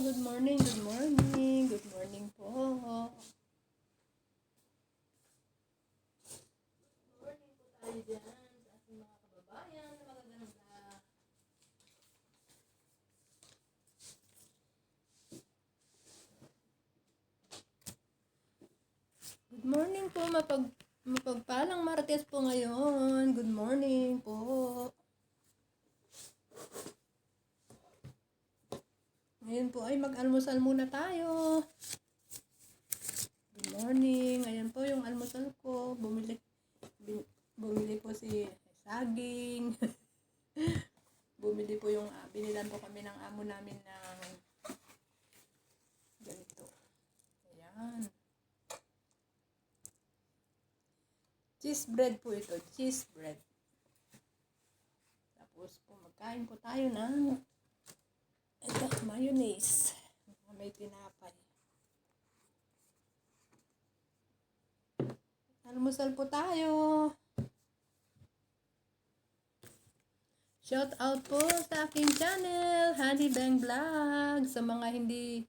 good morning, good morning, good morning po. Good morning po tayo dyan sa ating mga kababayan na magaganda. Good morning po, mapagpalang Martes po ngayon. Good morning po. Ngayon po ay mag-almusal muna tayo. Good morning. Ayan po yung almusal ko. Bumili po si saging. Bumili po yung binilan po kami ng amo namin ng ganito. Ayan. Cheese bread po ito. Cheese bread. Tapos po magkain po tayo ng ito, mayonnaise. May tinapay. Almusal po tayo. Shout out po sa aking channel, Honey Bang Vlog. Sa mga hindi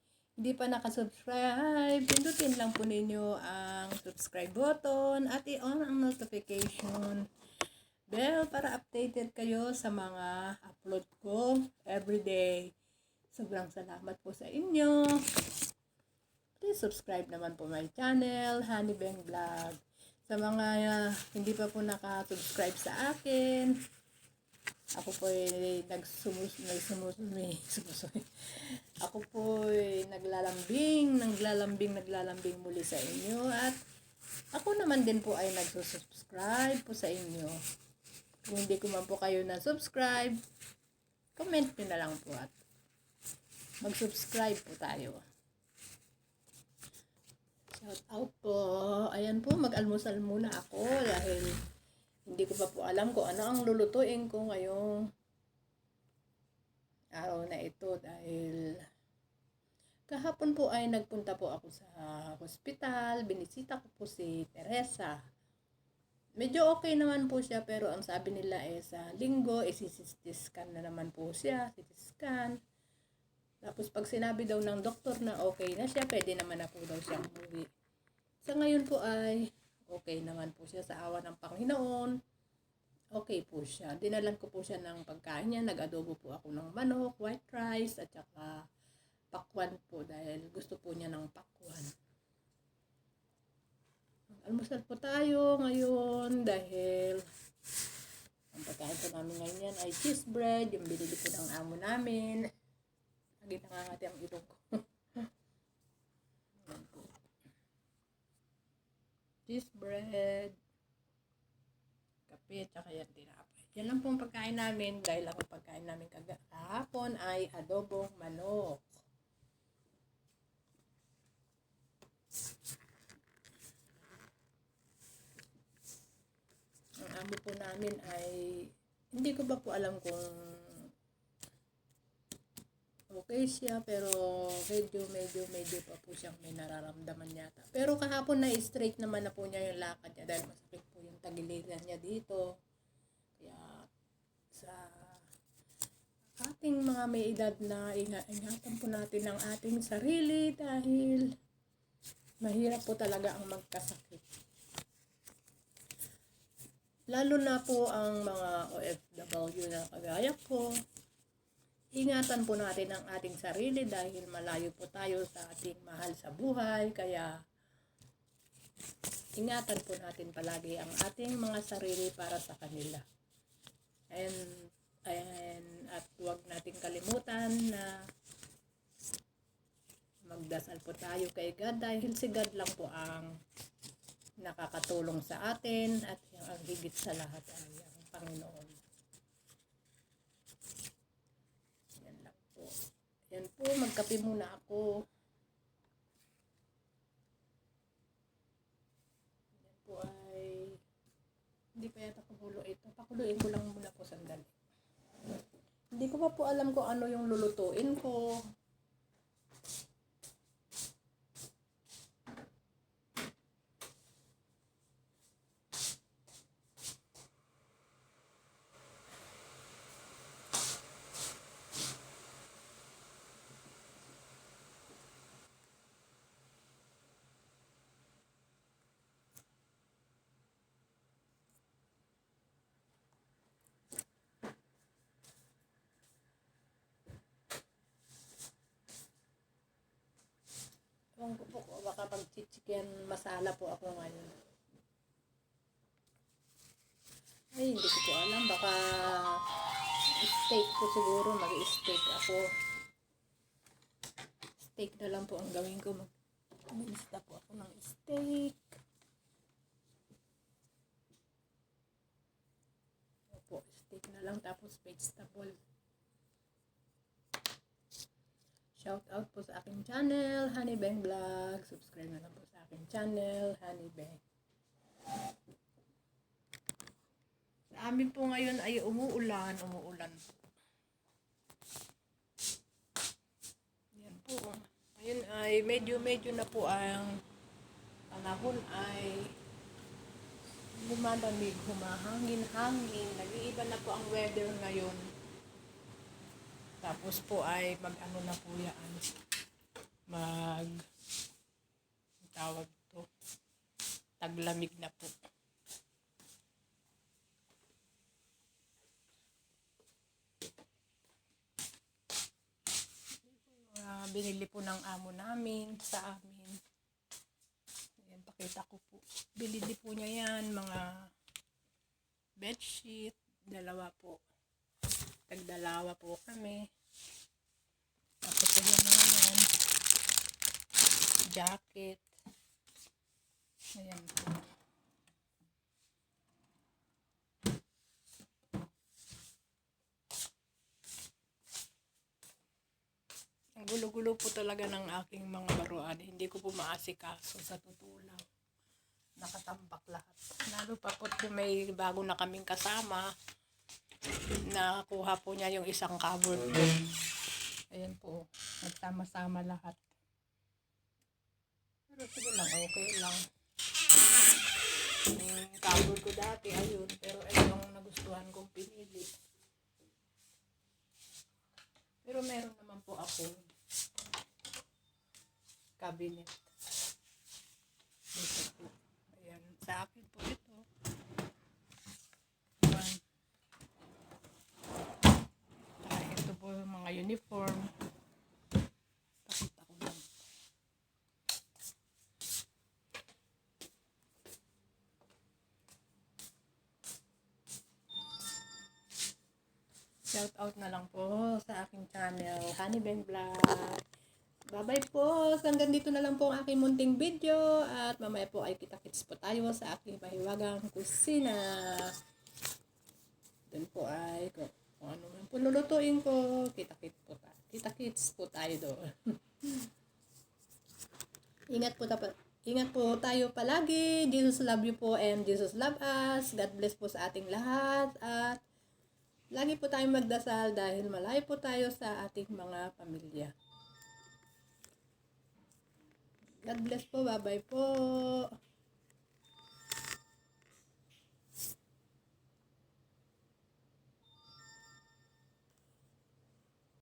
pa nakasubscribe, pindutin lang po ninyo ang subscribe button at i-on ang notification bell para updated kayo sa mga upload ko everyday. Sobrang salamat po sa inyo. Please subscribe naman po my channel, Honey Bang Vlog. Sa mga hindi pa po nakasubscribe sa akin, ako po ay ako po ay naglalambing muli sa inyo at ako naman din po ay nagsusubscribe po sa inyo. Kung hindi ko man po kayo na-subscribe, comment nyo na lang po at mag-subscribe po tayo. Shout out po. Ayan po, mag-almusal muna ako dahil hindi ko pa po alam kung ano ang lulutuin ko ngayong araw na ito dahil kahapon po ay nagpunta po ako sa hospital. Binisita ko po si Teresa. Medyo okay naman po siya pero ang sabi nila sa linggo CT scan na naman po siya. CT scan. Tapos pag sinabi daw ng doktor na okay na siya, pwede naman na po daw siyang umuwi. Sa ngayon po ay okay naman po siya sa awa ng Panginoon. Okay po siya. Dinalan ko po siya ng pagkain niya. Nag-adobo po ako ng manok, white rice, at saka pakwan po dahil gusto po niya ng pakwan. Almusal po tayo ngayon dahil ang pagkain po namin ngayon yan ay cheese bread. Yung binili po ng amo namin. Lagi nangangati ang ilong ko. Cheese bread, kape, tsaka yan tinapay. Yan lang pong pagkain namin dahil ang pagkain namin kahapon ay adobong manok. Ang amo po namin ay hindi ko pa po alam kung okay siya pero medyo pa po siyang may nararamdaman yata. Pero kahapon na straight naman na po niya yung lakad niya dahil masakit po yung tagiliran niya dito. Kaya sa ating mga may edad na ingatan po natin ang ating sarili dahil mahirap po talaga ang magkasakit. Lalo na po ang mga OFW na kagaya ko. Ingatan po natin ang ating sarili dahil malayo po tayo sa ating mahal sa buhay. Kaya ingatan po natin palagi ang ating mga sarili para sa kanila. At huwag nating kalimutan na magdasal po tayo kay God dahil si God lang po ang nakakatulong sa atin at ang higit sa lahat ay ang Panginoon. Yan po, magkape muna ako. Yan po ay hindi pa yata kumulo ito. Pakuluin ko lang muna po sandali. Hindi ko pa po alam kung ano yung lulutuin ko. Ewan ko po, baka mag-chicken masala po ako ngayon. Ay, hindi ko po alam. Baka steak po siguro. Mag-steak ako. Steak na lang po ang gawin ko. Mag-lista po ako ng steak. Opo, steak na lang. Tapos vegetable. Shout out po sa aking channel, Honey Bang Vlog. Subscribe na lang po sa aking channel, Honey Bang. Sa amin po ngayon ay umuulan po. Yan po. Ngayon ay medyo na po ang panahon ay lumalamig, humahangin-hangin. Nag-iiba na po ang weather ngayon. Tapos po ay mag-ano na po yan. Tawag to. Taglamig na po. Binili po ng amo namin sa amin. Ayan, pakita ko po. Binili po niya yan, mga bedsheet. Dalawa po. Tagdalawa po kami. Tapos ayan na yan. Jacket. Ayan po. Ang gulo-gulo po talaga ng aking mga baruan. Hindi ko po maasikaso sa totoo lang. Nakatambak lahat. Lalo pa po may bago na kaming kasama. Nakuha po niya yung isang cupboard po. Ayan po. Nagsama-sama lahat. Pero sige lang. Okay lang. Yung cupboard ko dati. Ayun. Pero ito yung nagustuhan kong pinili. Pero meron naman po ako cabinet. Dito po. Ayan. Sa akin po ito. Ayan. Ito po yung mga uniform. Pakita ko lang. Shout out na lang po sa aking channel, Honey Bang Vlog. Bye-bye po. Hanggang dito na lang po ang aking munting video. At mamaya po ay kita-kits po tayo sa aking mahiwagang kusina. Doon po ay kung ano man po lulutuin ko, kita-kits po tayo doon. Ingat po tayo palagi. Jesus love you po and Jesus love us. God bless po sa ating lahat. At lagi po tayong magdasal dahil malayo po tayo sa ating mga pamilya. God bless po. Bye-bye po.